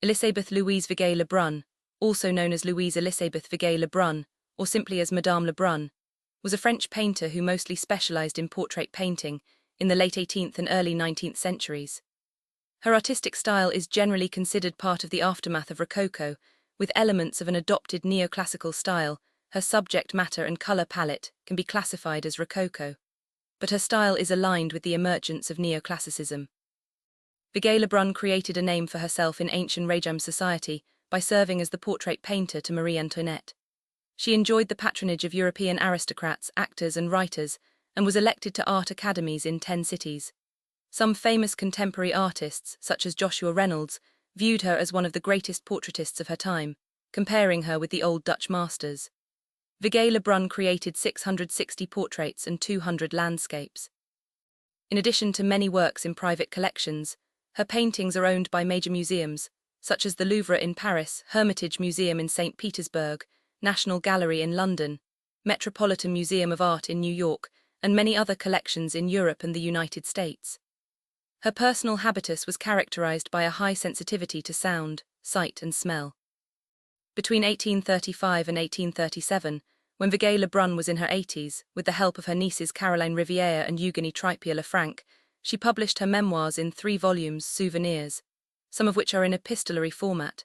Élisabeth Louise Vigée Le Brun, also known as Louise Élisabeth Vigée Le Brun, or simply as Madame Le Brun, was a French painter who mostly specialized in portrait painting in the late 18th and early 19th centuries. Her artistic style is generally considered part of the aftermath of Rococo, with elements of an adopted neoclassical style. Her subject matter and color palette can be classified as Rococo, but her style is aligned with the emergence of neoclassicism. Vigée Le Brun created a name for herself in ancient Régime society by serving as the portrait painter to Marie Antoinette. She enjoyed the patronage of European aristocrats, actors, and writers, and was elected to art academies in 10 cities. Some famous contemporary artists, such as Joshua Reynolds, viewed her as one of the greatest portraitists of her time, comparing her with the old Dutch masters. Vigée Le Brun created 660 portraits and 200 landscapes. In addition to many works in private collections, her paintings are owned by major museums, such as the Louvre in Paris, Hermitage Museum in St. Petersburg, National Gallery in London, Metropolitan Museum of Art in New York, and many other collections in Europe and the United States. Her personal habitus was characterized by a high sensitivity to sound, sight, and smell. Between 1835 and 1837, when Vigée Le Brun was in her 80s, with the help of her nieces Caroline Rivière and Eugénie Tripier-Lefranc, she published her memoirs in 3 volumes, Souvenirs, some of which are in epistolary format.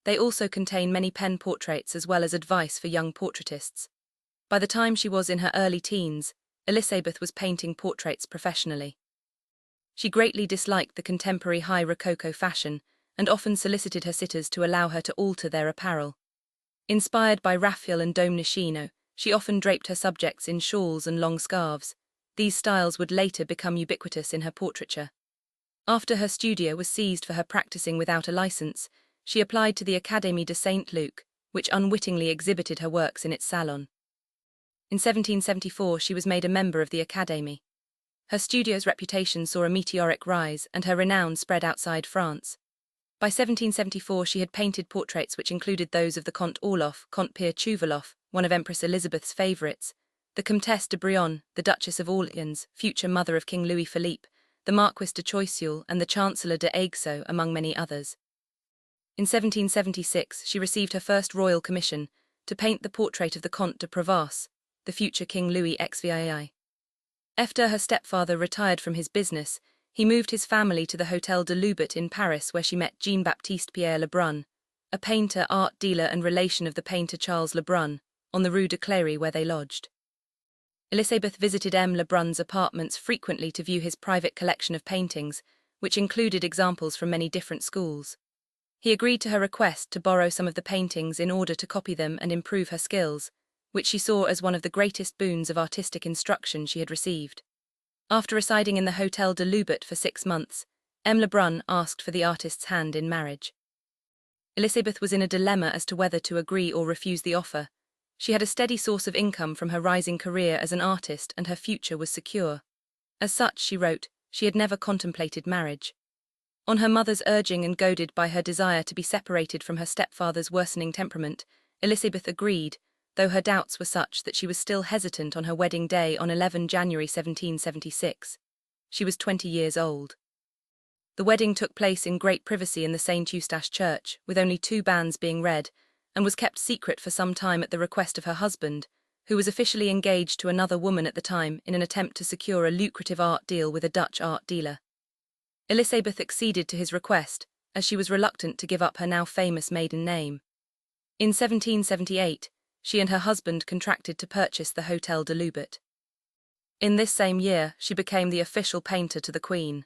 They also contain many pen portraits as well as advice for young portraitists. By the time she was in her early teens, Élisabeth was painting portraits professionally. She greatly disliked the contemporary high Rococo fashion and often solicited her sitters to allow her to alter their apparel. Inspired by Raphael and Domenichino, she often draped her subjects in shawls and long scarves. These styles would later become ubiquitous in her portraiture. After her studio was seized for her practicing without a license, she applied to the Académie de Saint-Luc, which unwittingly exhibited her works in its salon. In 1774, she was made a member of the Académie. Her studio's reputation saw a meteoric rise, and her renown spread outside France. By 1774, she had painted portraits which included those of the Comte Orloff, Comte Pierre Tuveloff, one of Empress Elizabeth's favorites, the Comtesse de Brun, the Duchess of Orleans, future mother of King Louis Philippe, the Marquis de Choiseul, and the Chancellor de Aiguesseau, among many others. In 1776, she received her first royal commission to paint the portrait of the Comte de Provence, the future King Louis XVI. After her stepfather retired from his business, he moved his family to the Hôtel de Loubet in Paris, where she met Jean-Baptiste Pierre Le Brun, a painter, art dealer and relation of the painter Charles Le Brun, on the Rue de Cléry where they lodged. Élisabeth visited M. Le Brun's apartments frequently to view his private collection of paintings, which included examples from many different schools. He agreed to her request to borrow some of the paintings in order to copy them and improve her skills, which she saw as one of the greatest boons of artistic instruction she had received. After residing in the Hôtel de Loubet for 6 months, M. Le Brun asked for the artist's hand in marriage. Élisabeth was in a dilemma as to whether to agree or refuse the offer. She had a steady source of income from her rising career as an artist and her future was secure. As such, she wrote, she had never contemplated marriage. On her mother's urging and goaded by her desire to be separated from her stepfather's worsening temperament, Élisabeth agreed, though her doubts were such that she was still hesitant on her wedding day on 11 January 1776. She was 20 years old. The wedding took place in great privacy in the St. Eustache Church, with only 2 banns being read, and was kept secret for some time at the request of her husband, who was officially engaged to another woman at the time in an attempt to secure a lucrative art deal with a Dutch art dealer. Élisabeth acceded to his request, as she was reluctant to give up her now famous maiden name. In 1778, she and her husband contracted to purchase the Hôtel de Loubet. In this same year, she became the official painter to the Queen.